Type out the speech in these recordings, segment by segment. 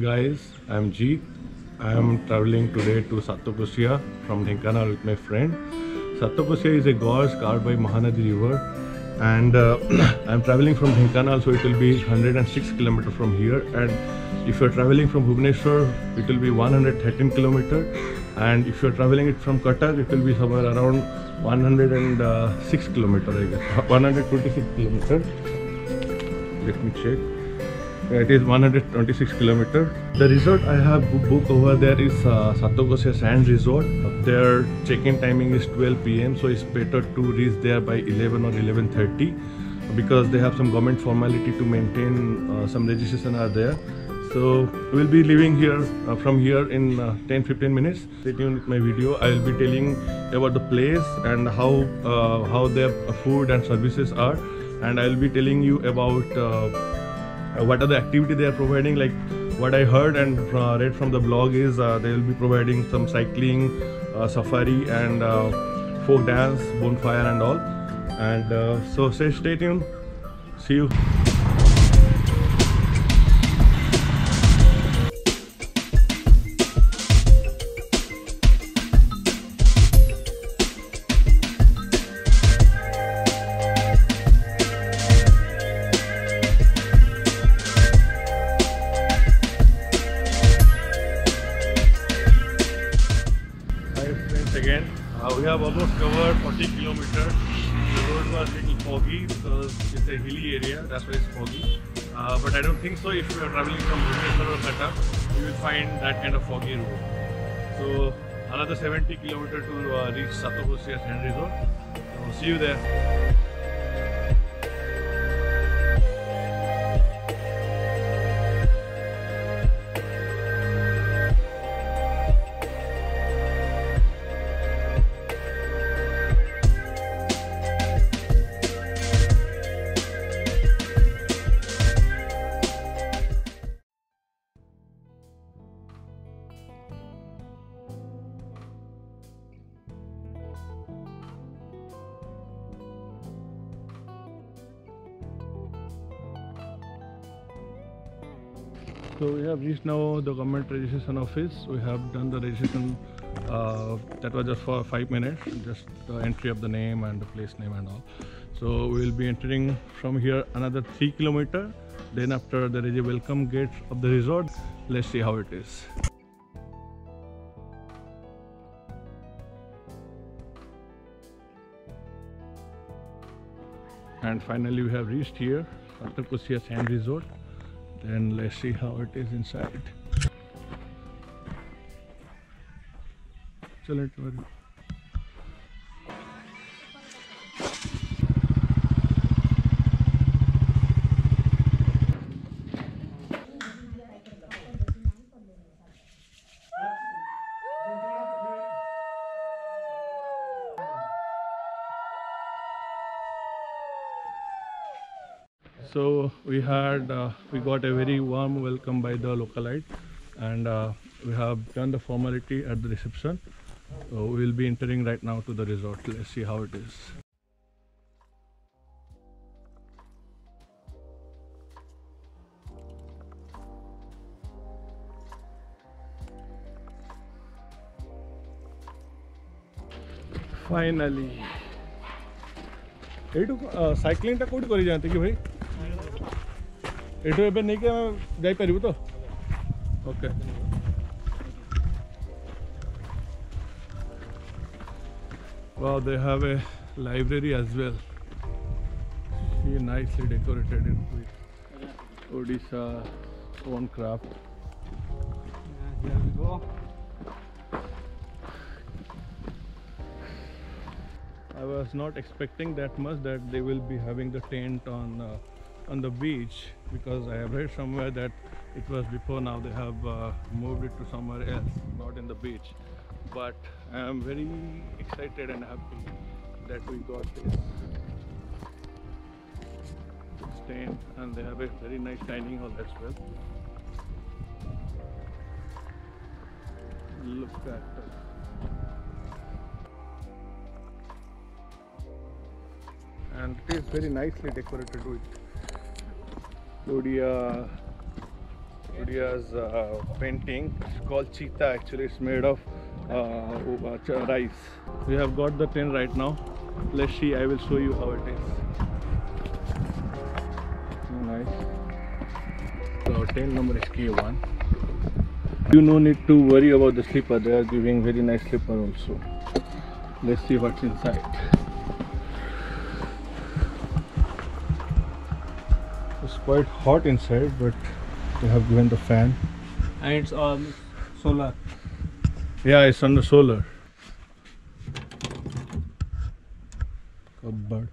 guys, I'm Jeet. I am traveling today to Sattvakosia from Dhenkanal with my friend. Sattvakosia is a gorge carved by Mahanadi River, and I'm traveling from Dhenkanal, so it will be 106 km from here. And if you're traveling from Bhubaneswar, it will be 113 km. And if you're traveling it from Cuttack, it will be somewhere around 106 km, I guess. 126 km. Let me check. It is 126 km. The resort I have booked over there is Sattvakosia Sand Resort. Their check-in timing is 12 p.m. so it's better to reach there by 11 or 11:30 because they have some government formality to maintain. Some registration are there. So we'll be leaving here from here in 10-15 minutes. Stay tuned with my video. I will be telling about the place and how their food and services are, and I will be telling you about what are the activity they are providing. Like what I heard and read from the blog is they will be providing some cycling, safari, and folk dance, bonfire, and all. And so stay tuned. See you. Again, we have almost covered 40 kilometers. The road was a little foggy because it's a hilly area, that's why it's foggy. But I don't think so. If you are traveling from Bhubaneswar or Cuttack, you will find that kind of foggy road. So another 70 kilometers to reach Sattvakosia Sand Resort. So see you there. So we have reached now the government registration office. We have done the registration. That was just for 5 minutes, just the entry of the name and the place name and all. So we will be entering from here another 3 kilometers. Then after there is a welcome gate of the resort. Let's see how it is. And finally we have reached here, Sattvakosia Sand Resort. Then let's see how it is inside. So we got a very warm welcome by the localite, and we have done the formality at the reception. So we will be entering right now to the resort. Let's see how it is. Finally. Cycling टा कोडी करी जानते कि भाई एठो एबे नहीं के जाई परिबो तो okay wow, they have a library as well. She nicely decorated it with Odisha own craft. Here we go. I was not expecting that much, that they will be having the tent on the beach, because I have read somewhere that it was before. Now they have moved it to somewhere else, not in the beach. But I am very excited and happy that we got this tent, and they have a very nice dining hall as well. Look at that. And it is very nicely decorated with Odia Uria's painting. It's called Cheetah. Actually, it's made of rice. We have got the tin right now. Let's see. I will show you how it is. Nice. So tin number is K1. You no need to worry about the slipper. They are giving very nice slipper also. Let's see what's inside. It's quite hot inside, but they have given the fan. And it's on solar. Yeah, it's on the solar. Cupboard.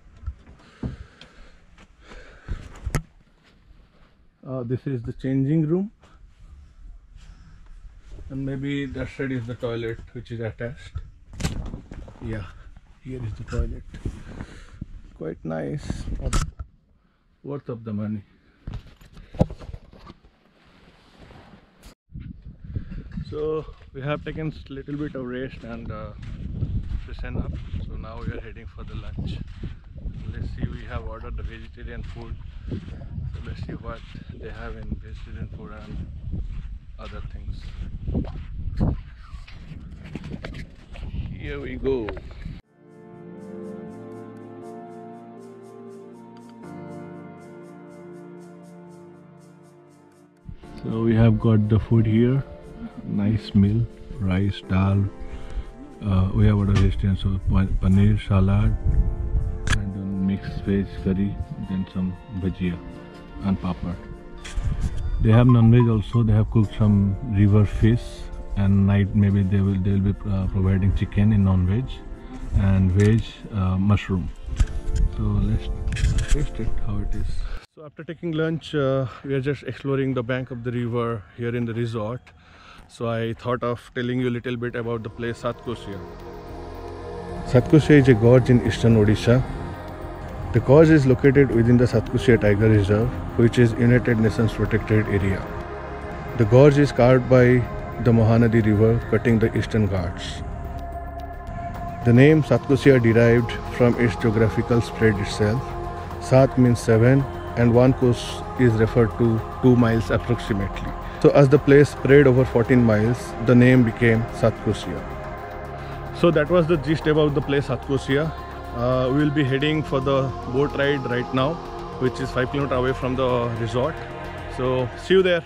This is the changing room. And maybe that side is the toilet, which is attached. Yeah, here is the toilet. Quite nice. Worth of the money. So we have taken a little bit of rest and freshen up. So now we are heading for the lunch. Let's see, we have ordered the vegetarian food. So let's see what they have in vegetarian food and other things. Here we go. So we have got the food here. Nice meal, rice, dal. We have ordered vegetarian, so paneer, salad, and then mixed veg curry, then some bhajia and papad. They have non-veg also. They have cooked some river fish, and night maybe they will be providing chicken in non-veg and veg mushroom. So let's taste it how it is. So after taking lunch, we are just exploring the bank of the river here in the resort. So I thought of telling you a little bit about the place Satkosia. Satkosia is a gorge in eastern Odisha. The gorge is located within the Satkosia Tiger Reserve, which is United Nations protected area. The gorge is carved by the Mahanadi River, cutting the eastern Ghats. The name Satkosia derived from its geographical spread itself. Sat means 7 and one kos is referred to 2 miles approximately. So as the place spread over 14 miles, the name became Satkosia. So that was the gist about the place Satkosia. We will be heading for the boat ride right now, which is 5 km away from the resort. So see you there.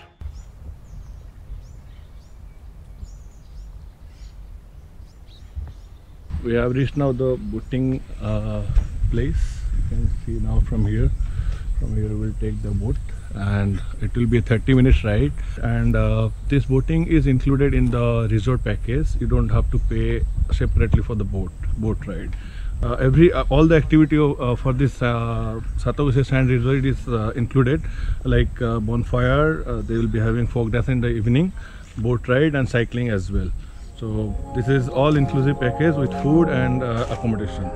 We have reached now the boating place. You can see now from here. From here we'll take the boat and it will be a 30 minutes ride, and this boating is included in the resort package. You don't have to pay separately for the boat ride. All the activity for this Satkosia Sand Resort is included, like bonfire. They will be having folk dance in the evening, boat ride and cycling as well. So this is all inclusive package with food and accommodation.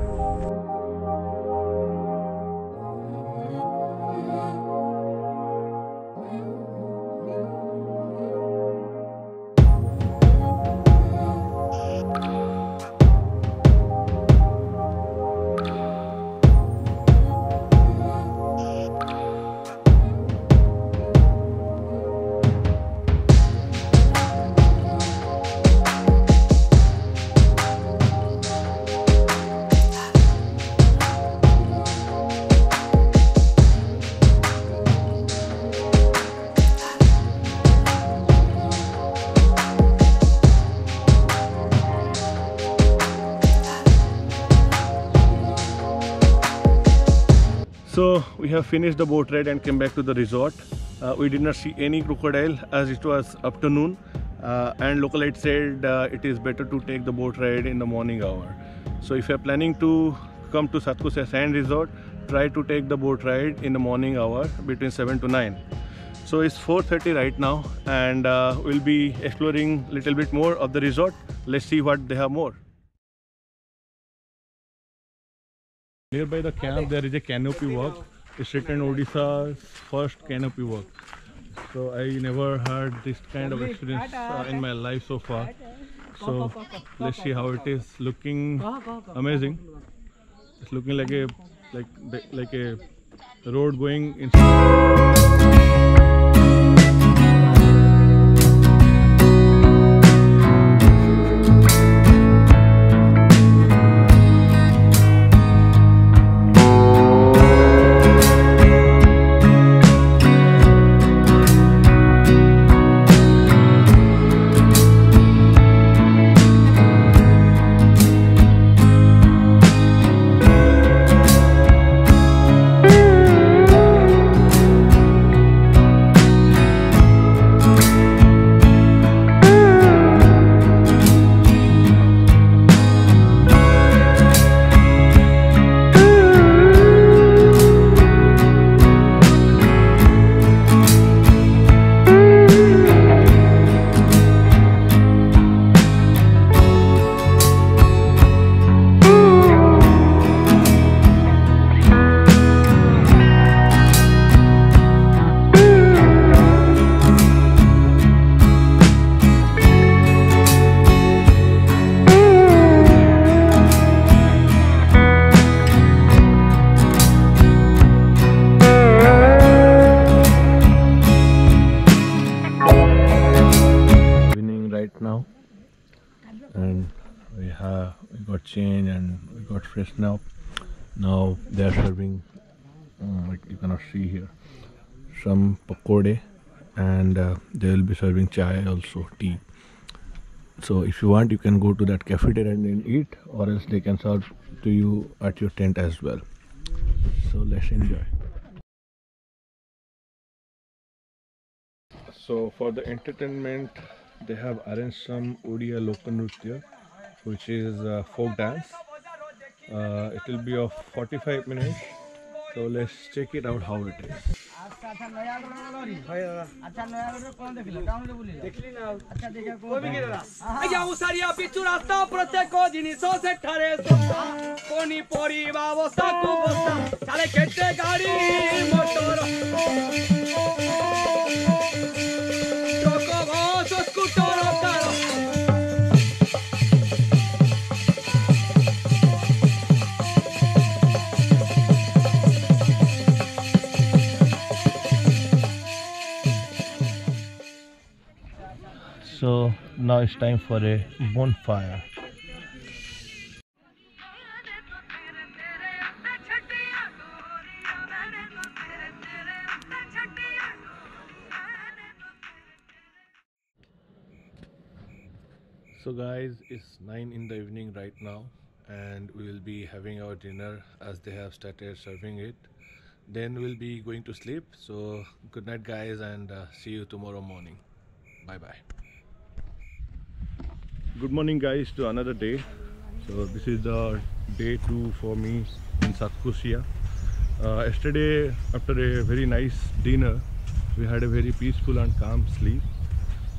So we have finished the boat ride and came back to the resort. We did not see any crocodile as it was afternoon, and localite said it is better to take the boat ride in the morning hour. So if you are planning to come to Satkosia Sand Resort, try to take the boat ride in the morning hour between 7 to 9. So it's 4:30 right now, and we'll be exploring a little bit more of the resort. Let's see what they have more. Nearby the camp there is a canopy walk. It's written Odisha's first canopy walk. So I never had this kind of experience in my life so far. So let's see how it is. Looking amazing. It's looking like a road going inside. we got change and we got freshen up. Now they are serving, like you cannot see here, some pakode, and they will be serving chai also, tea. So if you want, you can go to that cafeteria and then eat, or else they can serve to you at your tent as well. So let's enjoy. So for the entertainment, they have arranged some Odia Lokanrutya, which is folk dance. It will be of 45 minutes. So let's check it out how it is. So now it's time for a bonfire. So guys, it's 9 in the evening right now, and we will be having our dinner as they have started serving it. Then we'll be going to sleep. So good night guys, and see you tomorrow morning. Bye bye. Good morning guys, to another day. So this is the day 2 for me in Satkosia. Yesterday, after a very nice dinner, we had a very peaceful and calm sleep,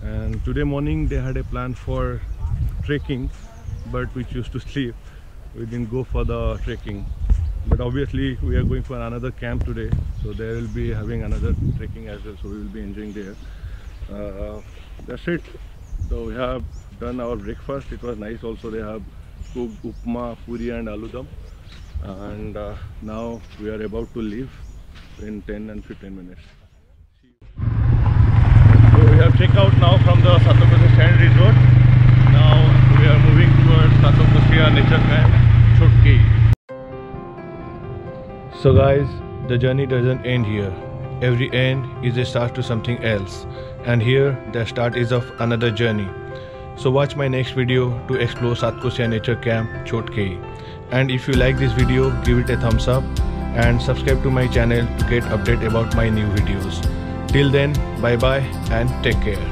and today morning they had a plan for trekking, but we chose to sleep. We didn't go for the trekking, but obviously we are going for another camp today, so they will be having another trekking as well, so we will be enjoying there. That's it. So we have done our breakfast. It was nice also. They have cooked upma, puri and aloo-dum, and now we are about to leave in 10 and 15 minutes. So we have checked out now from the Satokosia Sand Resort. Now we are moving towards Satokosia Nature Camp, Chhot Kei. So guys, the journey doesn't end here. Every end is a start to something else, and here the start is of another journey. So watch my next video to explore Satkosia Nature Camp, Chhot Kei. And if you like this video, give it a thumbs up and subscribe to my channel to get update about my new videos. Till then, bye bye and take care.